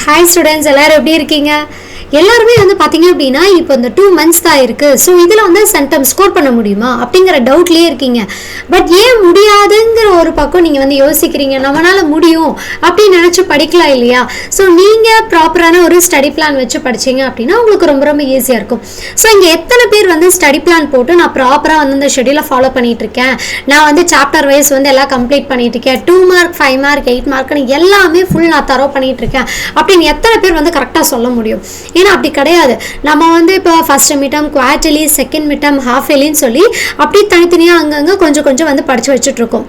Hi students, எல்லாரும் எப்படி இருக்கீங்க? எல்லாருமே வந்து பார்த்தீங்க அப்படின்னா இப்போ இந்த 2 months தான் இருக்குது. ஸோ இதில் வந்து சென்டம் ஸ்கோர் பண்ண முடியுமா அப்படிங்கிற டவுட்லேயே இருக்கீங்க. பட் ஏன் முடியாதுங்கிற ஒரு பக்கம் நீங்கள் வந்து யோசிக்கிறீங்க. நம்மளால் முடியும் அப்படின்னு நினச்சி படிக்கலாம் இல்லையா? ஸோ நீங்கள் ப்ராப்பரான ஒரு ஸ்டடி பிளான் வச்சு படிச்சிங்க அப்படின்னா உங்களுக்கு ரொம்ப ரொம்ப ஈஸியாக இருக்கும். ஸோ இங்கே எத்தனை பேர் வந்து ஸ்டடி பிளான் போட்டு நான் ப்ராப்பராக வந்து இந்த ஷெடியூலை ஃபாலோ பண்ணிகிட்ருக்கேன், நான் வந்து சாப்டர் வைஸ் வந்து எல்லாம் கம்ப்ளீட் பண்ணிகிட்ருக்கேன், 2 mark 5 mark 8 markனு எல்லாமே ஃபுல் நான் தரோ பண்ணிகிட்ருக்கேன் அப்படின்னு எத்தனை பேர் வந்து கரெக்டாக சொல்ல முடியும்? ஏன்னா அப்படி கிடையாது. நம்ம வந்து இப்போ first midterm, quarterly, second midterm, half இயர்லின்னு சொல்லி அப்படி தனித்தனியாக அங்கங்கே கொஞ்சம் கொஞ்சம் வந்து படித்து வச்சுட்ருக்கோம்.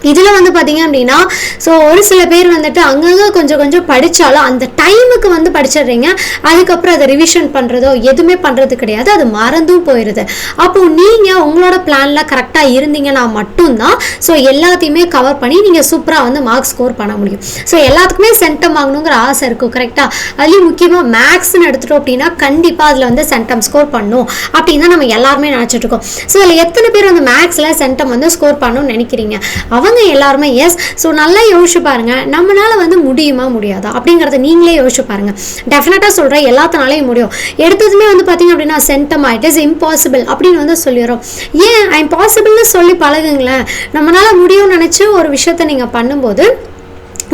இதில் வந்து பார்த்தீங்க அப்படின்னா ஸோ ஒரு சில பேர் வந்துட்டு அங்கங்கே கொஞ்சம் கொஞ்சம் படித்தாலும் அந்த டைமுக்கு வந்து படிச்சிடுறீங்க. அதுக்கப்புறம் அதை ரிவிஷன் பண்ணுறதோ எதுவுமே பண்ணுறது கிடையாது, அது மறந்தும் போயிடுது. அப்போது நீங்கள் உங்களோட பிளானில் கரெக்டாக இருந்தீங்கன்னா மட்டும்தான் ஸோ எல்லாத்தையுமே கவர் பண்ணி நீங்கள் சூப்பராக வந்து மார்க்ஸ் ஸ்கோர் பண்ண முடியும். ஸோ எல்லாத்துக்குமே சென்டம் வாங்கணுங்கிற ஆசை இருக்கும் கரெக்டாக. அதுலேயும் முக்கியமாக மேக்ஸ்ன்னு எடுத்துட்டோம் அப்படின்னா கண்டிப்பாக அதில் வந்து சென்டம் ஸ்கோர் பண்ணணும் அப்படின்னு தான் நம்ம எல்லாருமே நினச்சிட்டு இருக்கோம். ஸோ அதில் எத்தனை பேர் வந்து மேக்ஸில் சென்டம் வந்து ஸ்கோர் பண்ணணும்னு நினைக்கிறீங்க? அவங்க எல்லாருமே எஸ். ஸோ நல்லா யோசிச்சு பாருங்க, நம்மளால வந்து முடியுமா முடியாதா அப்படிங்கிறத நீங்களே யோசிச்சு பாருங்க. டெஃபினட்டாக சொல்கிறேன், எல்லாத்தினாலையும் முடியும். எடுத்ததுமே வந்து பார்த்தீங்க அப்படின்னா சென்டமா இட் இஸ் இம்பாசிபிள் அப்படின்னு வந்து சொல்லிடுறோம். ஏன் இம்பாசிபிள்னு சொல்லி பழகுங்களேன். நம்மளால முடியும்னு நினச்சி ஒரு விஷயத்தை நீங்கள் பண்ணும்போது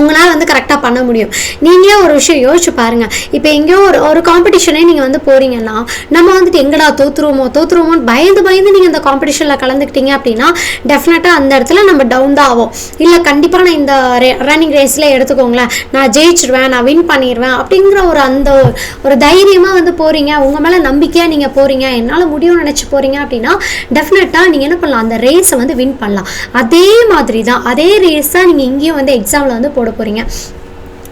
உங்களால் வந்து கரெக்டாக பண்ண முடியும். நீங்களே ஒரு விஷயம் யோசிச்சு பாருங்கள். இப்போ எங்கேயோ ஒரு காம்படிஷனே நீங்கள் வந்து போகிறீங்கன்னா நம்ம வந்துட்டு எங்கடா தோற்றுருவோமோன்னு பயந்து நீங்கள் இந்த காம்படிஷனில் கலந்துக்கிட்டீங்க அப்படின்னா டெஃபினட்டாக அந்த இடத்துல நம்ம டவுன் தான் ஆகும். இல்லை கண்டிப்பாக நான் இந்த ரன்னிங் ரேஸில் எடுத்துக்கோங்களேன், நான் ஜெயிச்சிடுவேன், நான் வின் பண்ணிடுவேன் அப்படிங்கிற அந்த ஒரு தைரியமாக வந்து போகிறீங்க, உங்கள் மேலே நம்பிக்கையாக நீங்கள் போகிறீங்க, என்னால் முடியும்னு நினச்சி போகிறீங்க அப்படின்னா டெஃபினட்டாக நீங்கள் என்ன பண்ணலாம், அந்த ரேஸை வந்து வின் பண்ணலாம். அதே மாதிரி தான், அதே ரேஸ் தான் நீங்கள் இங்கேயும் வந்து எக்ஸாமில் வந்து போட போறீங்க.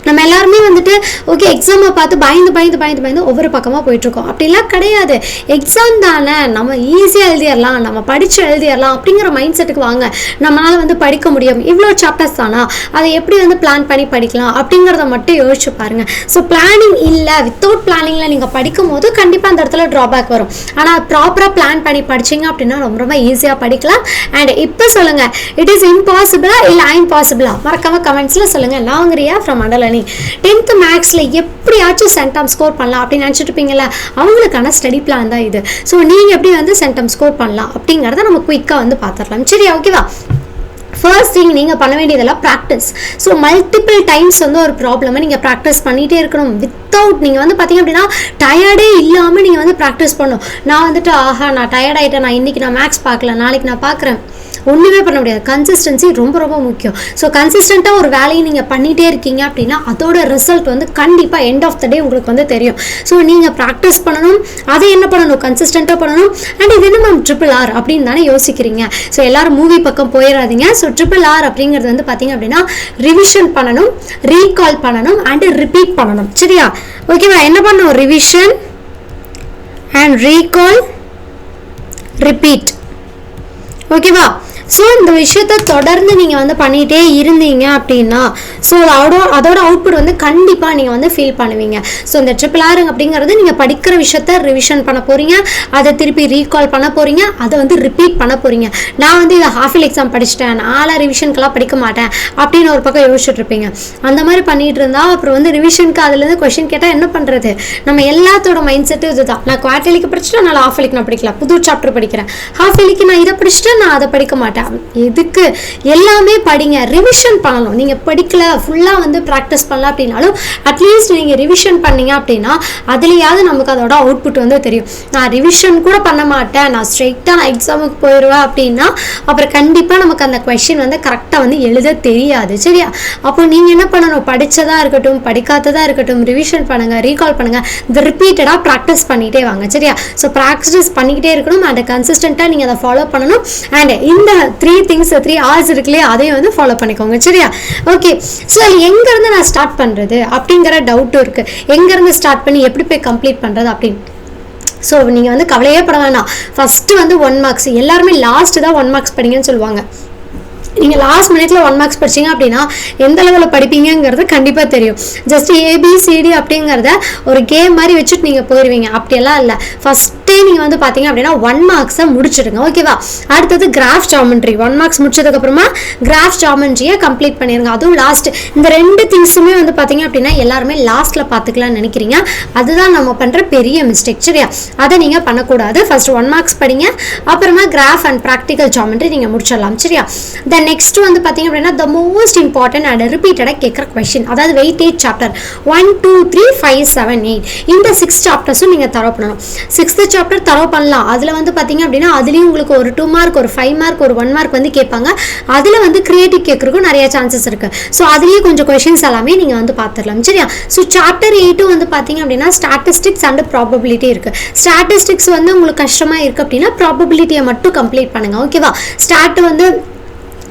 நம்ம எல்லாருமே வந்துட்டு ஓகே எக்ஸாமை பார்த்து பயந்து ஒவ்வொரு பக்கமாக போயிட்டுருக்கோம். அப்படிலாம் கிடையாது. எக்ஸாம் தானே, நம்ம ஈஸியாக எழுதிடலாம், நம்ம படித்து எழுதிடலாம் அப்படிங்கிற மைண்ட் செட்டுக்கு வாங்க. நம்மளால் வந்து படிக்க முடியும், இவ்வளோ சாப்டர்ஸ் தானா, அதை எப்படி வந்து பிளான் பண்ணி படிக்கலாம் அப்படிங்கிறத மட்டும் யோசிச்சு பாருங்கள். ஸோ பிளானிங் இல்லை, வித்தவுட் பிளானிங்கில் நீங்கள் படிக்கும் போது கண்டிப்பாக அந்த இடத்துல ட்ராபேக் வரும். ஆனால் ப்ராப்பராக பிளான் பண்ணி படிச்சிங்க அப்படின்னா ரொம்ப ரொம்ப ஈஸியாக படிக்கலாம். அண்ட் இப்போ சொல்லுங்கள், இட் இஸ் இம்பாசிபிளா இல்லை இம்பாசிபிளா? மறக்காமல் கமெண்ட்ஸில் சொல்லுங்கள். லாங்கிரியா ஃப்ரம் மண்டலனி. 10th மேக்ஸில் எப்படியாச்சும் சென்டம் ஸ்கோர் பண்ணலாம் அப்படின்னு நினச்சிட்டு இருப்பீங்களா, அவங்களுக்கான ஸ்டடி பிளான் தான் இது. ஸோ நீங்கள் எப்படி வந்து சென்டம் ஸ்கோர் பண்ணலாம் அப்படிங்கிறத நம்ம குயிக்காக வந்து பார்த்துடலாம். சரி, ஓகேவா? ஃபர்ஸ்ட் திங் நீங்கள் பண்ண வேண்டியதெல்லாம் ப்ராக்டிஸ். ஸோ மல்டிபிள் டைம்ஸ் வந்து ஒரு ப்ராப்ளமை நீங்கள் ப்ராக்டிஸ் பண்ணிகிட்டே இருக்கணும். வித்தவுட் நீங்கள் வந்து பார்த்தீங்க அப்படின்னா டயர்டே இல்லாமல் நீங்கள் வந்து ப்ராக்டிஸ் பண்ணணும். நான் வந்துட்டு நான் டயர்ட் ஆகிட்டேன், நான் இன்றைக்கி நான் மேக்ஸ் பார்க்கல, நாளைக்கு நான் பார்க்குறேன், ஒன்றுமே பண்ண முடியாது. கன்சிஸ்டன்சி ரொம்ப ரொம்ப முக்கியம். ஸோ கன்சிஸ்டண்ட்டாக ஒரு வேலையை நீங்கள் பண்ணிகிட்டே இருக்கீங்க அப்படின்னா அதோட ரிசல்ட் வந்து கண்டிப்பாக எண்ட் ஆஃப் த டே உங்களுக்கு வந்து தெரியும். ஸோ நீங்கள் ப்ராக்டிஸ் பண்ணணும், அதை என்ன பண்ணணும், கன்சிஸ்டண்ட்டாக பண்ணணும். அண்ட் இது என்ன மேம் RRR அப்படின்னு தானே யோசிக்கிறீங்க. ஸோ எல்லோரும் மூவி பக்கம் போயிடாதீங்க. ஸோ RRR அப்படிங்கிறது வந்து பார்த்தீங்க அப்படின்னா ரிவிஷன் பண்ணணும், ரீகால் பண்ணணும் அண்ட் ரிப்பீட் பண்ணணும். சரியா, ஓகேவா? என்ன பண்ணணும், ரிவிஷன் அண்ட் ரீகால், ரிப்பீட். ஓகேவா? ஸோ இந்த விஷயத்தை தொடர்ந்து நீங்கள் வந்து பண்ணிகிட்டே இருந்தீங்க அப்படின்னா ஸோ அதோட அவுட்புட் வந்து கண்டிப்பாக நீங்கள் வந்து ஃபீல் பண்ணுவீங்க. ஸோ இந்த RRR அப்படிங்கிறது நீங்கள் படிக்கிற விஷயத்த ரிவிஷன் பண்ண போகிறீங்க, அதை திருப்பி ரீகால் பண்ண போகிறீங்க, அதை வந்து ரிப்பீட் பண்ண போகிறீங்க. நான் வந்து இதை ஹாஃப் இயர் எக்ஸாம் படிச்சிட்டேன், நான்லாம் ரிவிஷனுக்கெல்லாம் படிக்க மாட்டேன் அப்படின்னு ஒரு பக்கம் யோசிச்சுட்டு இருப்பீங்க. அந்த மாதிரி பண்ணிகிட்டு இருந்தால் அப்புறம் வந்து ரிவிஷனுக்கு அதுலேருந்து கொஸ்டின் கேட்டால் என்ன பண்ணுறது? நம்ம எல்லாத்தோட மைண்ட் செட்டு இதுதான். நான் குவார்டர்லிக்கு படிச்சுட்டேன், நான் ஹாஃப் இயர்லிக்கு நான் படிக்கலாம், புது சாப்டர் படிக்கிறேன். ஹாஃப் இயர்லிக்கு நான் இதை படிச்சுட்டேன், நான் அதை படிக்க மாட்டேன். எதுக்கு? எல்லாமே படிங்க, ரிவிஷன் பண்ணணும். நீங்கள் படிக்கல, ஃபுல்லாக வந்து ப்ராக்டிஸ் பண்ணலாம் அப்படின்னாலும் அட்லீஸ்ட் நீங்கள் ரிவிஷன் பண்ணீங்க அப்படின்னா அதுலேயாவது நமக்கு அதோட அவுட்புட் வந்து தெரியும். நான் ரிவிஷன் கூட பண்ண மாட்டேன், நான் ஸ்ட்ரெயிட்டாக நான் எக்ஸாமுக்கு போயிடுவேன் அப்படின்னா அப்புறம் கண்டிப்பாக நமக்கு அந்த கொஸ்டின் வந்து கரெக்டாக வந்து எழுத தெரியாது. சரியா? அப்போ நீங்கள் என்ன பண்ணணும், படித்ததாக இருக்கட்டும் படிக்காததாக இருக்கட்டும் ரிவிஷன் பண்ணுங்கள், ரீகால் பண்ணுங்கள், இந்த ரிப்பீட்டடாக ப்ராக்டிஸ் பண்ணிகிட்டே வாங்க. சரியா? ஸோ ப்ராக்டிஸ் பண்ணிக்கிட்டே இருக்கணும் அண்ட் கன்சிஸ்டண்ட்டாக நீங்கள் அதை ஃபாலோ பண்ணணும். அண்ட் இந்த 3 hours இருக்குல்லையே அதையும் வந்து ஃபாலோ பண்ணிக்கோங்க. சரியா? ஓகே. ஸோ எங்கேருந்து நான் ஸ்டார்ட் பண்ணுறது அப்படிங்கிற டவுட்டும் இருக்குது. எங்கேருந்து ஸ்டார்ட் பண்ணி எப்படி போய் கம்ப்ளீட் பண்ணுறது அப்படின்னு. ஸோ நீங்கள் வந்து கவலையே பட வேணாம். ஃபஸ்ட்டு வந்து 1 marks, எல்லாருமே லாஸ்ட்டு தான் 1 marks படிங்கன்னு சொல்லுவாங்க. நீங்கள் லாஸ்ட் மினிட்ல 1 மார்க்ஸ் படிச்சிங்க அப்படின்னா எந்த லெவலில் படிப்பீங்கிறது கண்டிப்பாக தெரியும். ஜஸ்ட் ஏபிசிடி அப்படிங்கிறத ஒரு கேம் மாதிரி வச்சுட்டு நீங்கள் போயிடுவீங்க. அப்படியெல்லாம் இல்லை, ஃபஸ்ட்டே நீங்கள் வந்து பார்த்தீங்க அப்படின்னா 1 மார்க்ஸை முடிச்சிடுங்க. ஓகேவா? அடுத்தது கிராஃப் ஜாமெண்ட்ரி 1 மார்க்ஸ் முடிச்சதுக்கப்புறமா கிராஃப் ஜாமெண்ட்ரியை கம்ப்ளீட் பண்ணிடுங்க. அதுவும் லாஸ்ட் இந்த 2 திங்ஸுமே வந்து பார்த்தீங்க அப்படின்னா எல்லாருமே லாஸ்ட்டில் பார்த்துக்கலாம்னு நினைக்கிறீங்க. அதுதான் நம்ம பண்ணுற பெரிய மிஸ்டேக். சரியா? அதை நீங்கள் பண்ணக்கூடாது. ஃபர்ஸ்ட் 1 மார்க்ஸ் படிங்க, அப்புறமா கிராஃப் அண்ட் ப்ராக்டிக்கல் ஜாமெண்ட்ரி நீங்கள் முடிச்சிடலாம். சரியா? தென் நெக்ஸ்ட் வந்து பார்த்தீங்க அப்படின்னா த மோஸ்ட் இம்பார்ட்டன்ட் அண்ட் ரிப்பீட்டடாக கேட்குற கொஸ்டின், அதாவது வெயிட்டேஜ் சாப்டர் 1, 2, 3, 5, 7, 8 இந்த 6 சாப்டர்ஸும் நீங்கள் தரவு பண்ணணும். 6th சாப்டர் தரவு பண்ணலாம். அதில் வந்து பார்த்தீங்க அப்படின்னா அதுலேயும் உங்களுக்கு ஒரு 2 மார்க், ஒரு 5 மார்க், ஒரு 1 மார்க் வந்து கேட்பாங்க. அதில் வந்து கிரியேட்டிவ் கேட்குறதுக்கும் நிறைய சான்சஸ் இருக்குது. ஸோ அதுலேயே கொஞ்சம் கொஸ்டின்ஸ் எல்லாமே நீங்கள் வந்து பார்த்துடலாம். சரியா? ஸோ சாப்டர் 8 வந்து பார்த்தீங்க அப்படின்னா ஸ்டாட்டிஸ்டிக்ஸ் அண்ட் ப்ராபபிலிட்டி இருக்குது. ஸ்டாட்டிஸ்டிக்ஸ் வந்து உங்களுக்கு கஷ்டமாக இருக்குது அப்படின்னா ப்ராபபிலிட்டியை மட்டும் கம்ப்ளீட் பண்ணுங்கள். ஓகேவா? ஸ்டார்ட் வந்து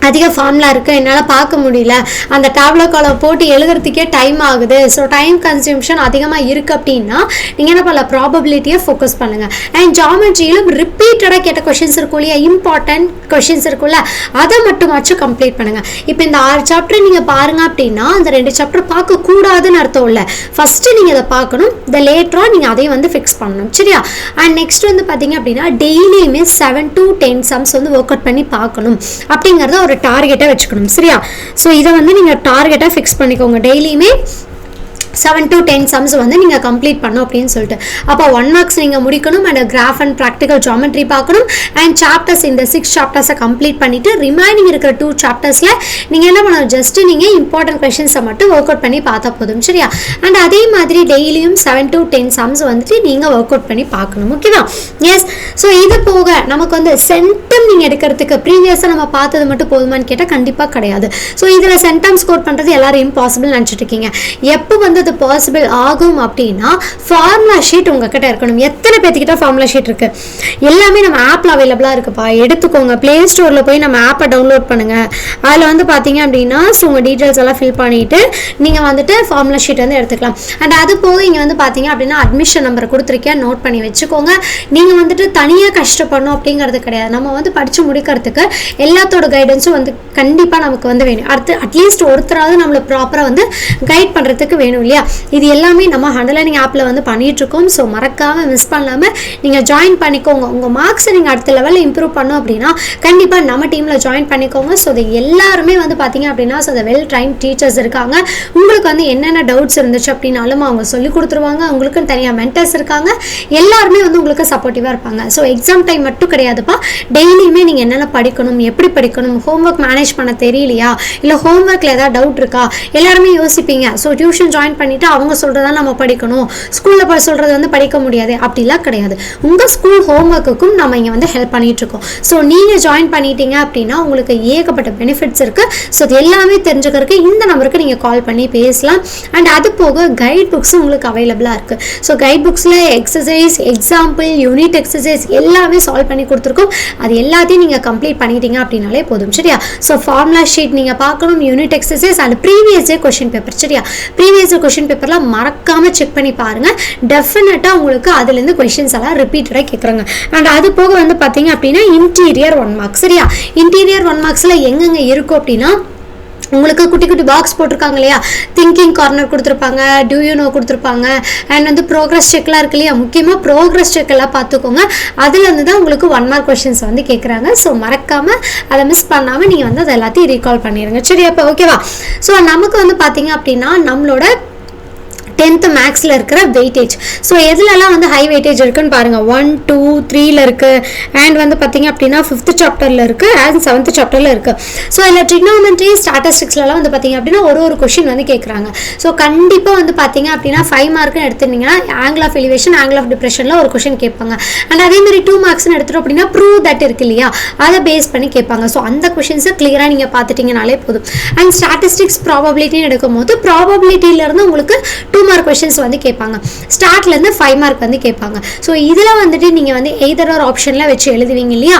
அதிக ஃபார்முலா இருக்குது, என்னால் பார்க்க முடியல, அந்த டேப்லோ காலம் போட்டு எழுதுறதுக்கே டைம் ஆகுது, ஸோ டைம் கன்சியூம்ஷன் அதிகமாக இருக்குது அப்படின்னா நீங்கள் என்ன பண்ணலாம், ப்ராபபிலிட்டியை ஃபோக்கஸ் பண்ணுங்கள். அண்ட் ஜாமெட்ரியிலும் ரிப்பீட்டடாக கேட்ட கொஷின்ஸ் இருக்கும் இல்லையா, இம்பார்ட்டன்ட் கொஷின்ஸ் இருக்குல்ல, அதை மட்டுமாச்சும் கம்ப்ளீட் பண்ணுங்கள். இப்போ இந்த 6 சாப்டர் நீங்கள் பாருங்கள் அப்படின்னா அந்த 2 சாப்டர் பார்க்கக்கூடாதுன்னு அர்த்தம் இல்லை. ஃபஸ்ட்டு நீங்கள் அதை பார்க்கணும், இந்த லேட்டராக நீங்கள் அதையும் வந்து ஃபிக்ஸ் பண்ணணும். சரியா? அண்ட் நெக்ஸ்ட் வந்து பார்த்தீங்க அப்படின்னா டெய்லியுமே 7 to 10 சம்ஸ் வந்து ஒர்க் அவுட் பண்ணி பார்க்கணும் அப்படிங்கிறத ஒரு டார்கெட்டை வச்சுக்கணும். சரியா? ஸோ இதை வந்து நீங்கள் டார்கெட்டாக ஃபிக்ஸ் பண்ணிக்கோங்க. டெய்லியுமே 7 to 10 சம்ஸ் வந்து நீங்கள் கம்ப்ளீட் பண்ணணும் அப்படின்னு சொல்லிட்டு. அப்போ 1 மார்க்ஸ் நீங்கள் முடிக்கணும், and graph and practical geometry பார்க்கணும், அண்ட் சாப்டர்ஸ் இந்த 6 சாப்டர்ஸை கம்ப்ளீட் பண்ணிவிட்டு ரிமைனிங் இருக்கிற 2 சாப்டர்ஸில் நீங்கள் என்ன பண்ணணும், ஜஸ்ட்டு நீங்கள் இம்பார்ட்டன்ட் கொஷின்ஸை மட்டும் ஒர்க் அவுட் பண்ணி பார்த்தா போதும். சரியா? அண்ட் அதே மாதிரி டெய்லியும் 7 to 10 சம்ஸ் வந்துட்டு நீங்கள் ஒர்க் அவுட் பண்ணி பார்க்கணும். ஓகேவா? எஸ். ஸோ இது போக நமக்கு வந்து சென்டம் நீங்கள் எடுக்கிறதுக்கு ப்ரீவியஸாக நம்ம பார்த்தது மட்டும் போதுமான்னு கேட்டால் கண்டிப்பாக கிடையாது. ஸோ இதில் சென்டம் ஸ்கோர் பண்ணுறது எல்லாரும் இம்பாசிபிள் நினச்சிட்டு இருக்கீங்க. எப்போ வந்து அது பாசிபிள் ஆகும் அப்படின்னா ஃபார்முலா ஷீட் உங்ககிட்ட இருக்கணும். எத்தனை பேர்த்துக்கிட்ட ஃபார்முலா ஷீட் இருக்கு? எல்லாமே நம்ம ஆப்ல அவைலபிளாக இருக்குப்பா, எடுத்துக்கோங்க. பிளே ஸ்டோரில் போய் நம்ம ஆப்பை டவுன்லோட் பண்ணுங்க. அதில் வந்து பார்த்தீங்க அப்படின்னா உங்கள் டீட்டெயில்ஸ் எல்லாம் ஃபில் பண்ணிட்டு நீங்கள் வந்துட்டு ஃபார்முலா ஷீட் வந்து எடுத்துக்கலாம். அண்ட் அது போக இங்கே வந்து பார்த்தீங்க அப்படின்னா அட்மிஷன் நம்பர் கொடுத்துருக்கேன், நோட் பண்ணி வச்சுக்கோங்க. நீங்கள் வந்துட்டு தனியாக கஷ்டப்படணும் அப்படிங்கிறது கிடையாது. நம்ம வந்து படித்து முடிக்கிறதுக்கு எல்லாத்தோட கைடன்ஸும் வந்து கண்டிப்பாக நமக்கு வந்து வேணும். அடுத்து அட்லீஸ்ட் ஒருத்தராவது நம்மளை ப்ராப்பராக வந்து கைட் பண்ணுறதுக்கு வேணும் இல்லையா? இது எல்லாமே நம்ம ஹண்டர்லைனிங் ஆப்பில் வந்து பண்ணிகிட்ருக்கோம். ஸோ மறக்காமல் மிஸ் பண்ணாமல் நீங்கள் ஜாயின் பண்ணிக்கோங்க. உங்கள் மார்க்ஸை நீங்கள் அடுத்த லெவலில் இம்ப்ரூவ் பண்ணோம் அப்படின்னா கண்டிப்பாக நம்ம டீமில் ஜாயின் பண்ணிக்கோங்க. ஸோ இது எல்லாருமே வந்து பார்த்தீங்க அப்படின்னா ஸோ வெல் ட்ரைன் டீச்சர்ஸ் இருக்காங்க. உங்களுக்கு வந்து என்னென்ன டவுட்ஸ் இருந்துச்சு அப்படின்னாலும் அவங்க சொல்லி கொடுத்துருவாங்க. உங்களுக்குன்னு தனியாக மென்டர்ஸ் இருக்காங்க. எல்லாருமே வந்து உங்களுக்கு சப்போர்ட்டிவாக இருப்பாங்க. ஸோ எக்ஸாம் டைம் மட்டும் கிடையாதுப்பா, டெய்லியுமே நீங்கள் என்னென்ன படிக்கணும், எப்படி படிக்கணும், ஹோம்ஒர்க் மேனேஜ் பண்ண தெரியலையா, இல்லை ஹோம்ஒர்க்கில் ஏதாவது டவுட் இருக்கா, எல்லாருமே யோசிப்பீங்க. ஸோ டியூஷன் ஜாயின் பண்ணிவிட்டு அவங்க சொல்கிறதா நம்ம படிக்கணும், ஸ்கூலில் போய் சொல்கிறது வந்து படிக்க முடியாது அப்படிலாம் கிடையாது. உங்கள் ஸ்கூல் ஹோம்ஒர்க்குக்கும் நம்ம இங்கே வந்து ஹெல்ப் பண்ணிகிட்ருக்கோம். ஸோ நீங்கள் ஜாயின் பண்ணிட்டீங்க அப்படின்னா உங்களுக்கு ஏகப்பட்ட பெனிஃபிட்ஸ் இருக்குது. ஸோ அது எல்லாமே தெரிஞ்சுக்கிறதுக்கு இந்த நம்பருக்கு நீங்கள் கால் பண்ணி பேசலாம். அண்ட் அது போக கைட் புக்ஸும் உங்களுக்கு அவைலபிளாக இருக்குது. ஸோ கைட் புக்ஸில் எக்ஸசைஸ், எக்ஸாம்பிள், யூனிட் எக்ஸசைஸ் எல்லாமே சால்வ் பண்ணி கொடுத்துருக்கோம். அது எல்லாத்தையும் நீங்கள் கம்ப்ளீட் பண்ணிட்டீங்க அப்படின்னாலே போதும். சரியா? ஸோ ஃபார்முலா ஷீட் நீங்கள் பார்க்கணும், unit exercise and previous day question paper. சரியா? ப்ரீவியஸ் கொஷின் பேப்பர்லாம் மறக்காம செக் பண்ணி பாருங்க. டெஃபினட்டா உங்களுக்கு அதுலேருந்து கொஸ்டின்ஸ் எல்லாம் ரிப்பீட்டடாக கேட்குறாங்க. அண்ட் அது போக வந்து பார்த்தீங்க அப்படின்னா இன்டீரியர் 1 மார்க்ஸ். சரியா? இன்டீரியர் 1 மார்க்ஸில் எங்கெங்க இருக்கும் அப்படின்னா உங்களுக்கு குட்டி குட்டி பாக்ஸ் போட்டிருக்காங்க இல்லையா, திங்கிங் கார்னர் கொடுத்துருப்பாங்க, டூ யூ நோ கொடுத்துருப்பாங்க, அண்ட் வந்து ப்ரோக்ரஸ் செக்லாம் இருக்கு இல்லையா, முக்கியமாக ப்ரோக்ரஸ் செக் எல்லாம் பார்த்துக்கோங்க. அதுலேருந்து தான் உங்களுக்கு 1 மார்க் கொஸ்டின்ஸ் வந்து கேட்குறாங்க. ஸோ மறக்காமல் அதை மிஸ் பண்ணாமல் நீங்கள் வந்து அதை எல்லாத்தையும் ரீகால் பண்ணிடுங்க. சரி? அப்போ ஓகேவா? ஸோ நமக்கு வந்து பார்த்தீங்க அப்படின்னா நம்மளோட 10th மேக்ஸில் இருக்கிற வெயிட்டேஜ், ஸோ எதுலலாம் வந்து ஹை வெயிட்டேஜ் இருக்குன்னு பாருங்கள். 1, 2, 3ல் இருக்குது, அண்ட் வந்து பார்த்தீங்க அப்படின்னா 5th சாப்டரில் இருக்குது, அண்ட் 7th சாப்டரில் இருக்குது. ஸோ இதில் ட்ரிக்னோமெட்ரி, ஸ்டாட்டிஸ்டிக்ஸ்லாம் வந்து பார்த்தீங்க அப்படின்னா ஒரு கொஷின் வந்து கேட்குறாங்க. ஸோ கண்டிப்பாக வந்து பார்த்தீங்க அப்படின்னா 5 மார்க்னு எடுத்துருந்தீங்கன்னா angle of elevation, angle of டிப்ரெஷனில் ஒரு கொஷின் கேட்பாங்க. அண்ட் அதேமாதிரி 2 மார்க்ஸ்னு எடுத்துட்டோம் அப்படின்னா ப்ரூவ் தட் இருக்கு இல்லையா, அதை பேஸ் பண்ணி கேட்பாங்க. ஸோ அந்த கொஷின்ஸை கிளியராக நீங்கள் பார்த்துட்டிங்கனாலே போதும். அண்ட் ஸ்டாட்டிஸ்டிக்ஸ் ப்ராபபிலிட்டின்னு எடுக்கும்போது ப்ராபபிலிட்டியிலேருந்து உங்களுக்கு 2 மார்க் கொஸ்டின்ஸ் வந்து கேட்பாங்க. ஸ்டார்ட்லேருந்து 5 மார்க் வந்து கேட்பாங்க. ஸோ இதில் வந்துட்டு நீங்கள் வந்து எய்தர் ஒரு ஆப்ஷனில் வச்சு எழுதுவீங்க இல்லையா,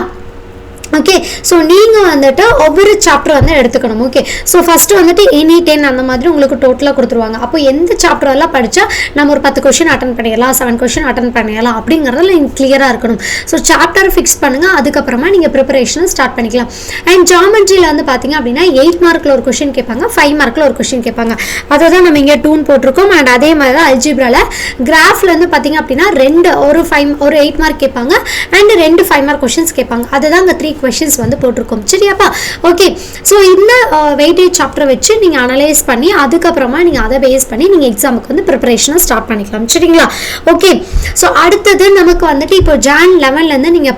ஓகே. ஸோ நீங்கள் வந்துட்டு ஒவ்வொரு சாப்டர் வந்து எடுத்துக்கணும். ஓகே. ஸோ ஃபஸ்ட்டு வந்துட்டு எனி 10 அந்த மாதிரி உங்களுக்கு டோட்டலாக கொடுத்துருவாங்க. அப்போ எந்த சாப்டர் எல்லாம் படித்தா நம்ம ஒரு 10 கொஷின் அட்டன் பண்ணிடலாம், 7 கொஷின் அட்டன் பண்ணிடலாம் அப்படிங்கிறதுல நீங்கள் கிளியராக இருக்கணும். ஸோ சாப்டர் ஃபிக்ஸ் பண்ணுங்கள், அதுக்கப்புறமா நீங்கள் ப்ரிப்பரேஷனை ஸ்டார்ட் பண்ணிக்கலாம். அண்ட் ஜாமெட்ரியில் வந்து பார்த்தீங்க அப்படின்னா 8 மார்க்கில் ஒரு கொஷின் கேட்பாங்க, 5 மார்க்கில் ஒரு கொஷின் கேட்பாங்க. அதை தான் நம்ம இங்கே 2 போட்டிருக்கோம். அண்ட் அதே மாதிரி தான் அல்ஜிப்ராவில் கிராஃப்லேருந்து பார்த்தீங்க அப்படின்னா ஒரு 8 மார்க் கேட்பாங்க அண்ட் 2 5 மார்க் கொஷின்ஸ் கேட்பாங்க. அதுதான் இந்த 3 கொஷின்ஸ் வந்து போட்டிருக்கோம். சரியாப்பா? ஓகே. ஸோ இந்த வெயிட்டேஜ் சாப்டர் வச்சு நீங்கள் அனலைஸ் பண்ணி அதுக்கப்புறமா நீங்கள் அதை பேஸ் பண்ணி நீங்கள் எக்ஸாமுக்கு வந்து ப்ரிப்பரேஷனை ஸ்டார்ட் பண்ணிக்கலாம். சரிங்களா? ஓகே. ஸோ அடுத்தது நமக்கு வந்துட்டு இப்போ ஜான் 11லேருந்து நீங்கள்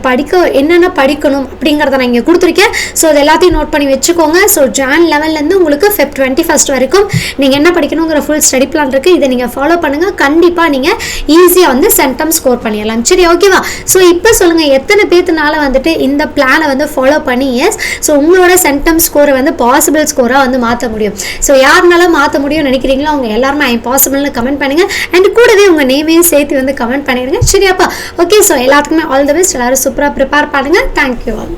என்னென்ன படிக்கணும் அப்படிங்கிறத நான் இங்கே கொடுத்துருக்கேன். ஸோ அது எல்லாத்தையும் நோட் பண்ணி வச்சுக்கோங்க. ஸோ ஜான் 11லேருந்து உங்களுக்கு Feb 21 வரைக்கும் நீங்கள் என்ன படிக்கணுங்கிற ஃபுல் ஸ்டடி பிளான் இருக்குது. இதை நீங்கள் ஃபாலோ பண்ணுங்கள். கண்டிப்பாக நீங்கள் ஈஸியாக வந்து சென்டம் ஸ்கோர் பண்ணிடலாம். சரி, ஓகேவா? ஸோ இப்போ சொல்லுங்கள், எத்தனை பேர்த்துனால வந்துட்டு இந்த பிளானை வந்து ஃபாலோ பண்ணி ஸோ உங்களோட சென்டம் ஸ்கோரை வந்து பாசிபிள் ஸ்கோராக வந்து மாற்ற முடியும்? ஸோ யாருனால மாற்ற முடியும்னு நினைக்கிறீங்களோ அவங்க எல்லாருமே பாசிபிள்னு கமெண்ட் பண்ணுங்கள். அண்ட் கூடவே உங்கள் நேமையும் சேர்த்து வந்து கமெண்ட் பண்ணிடுங்க. சரியாப்பா? ஓகே. ஸோ எல்லாத்துக்குமே ஆல் தி பெஸ்ட். எல்லாரும் சூப்பராக ப்ரிப்பேர் பண்ணுங்கள். Thank you all.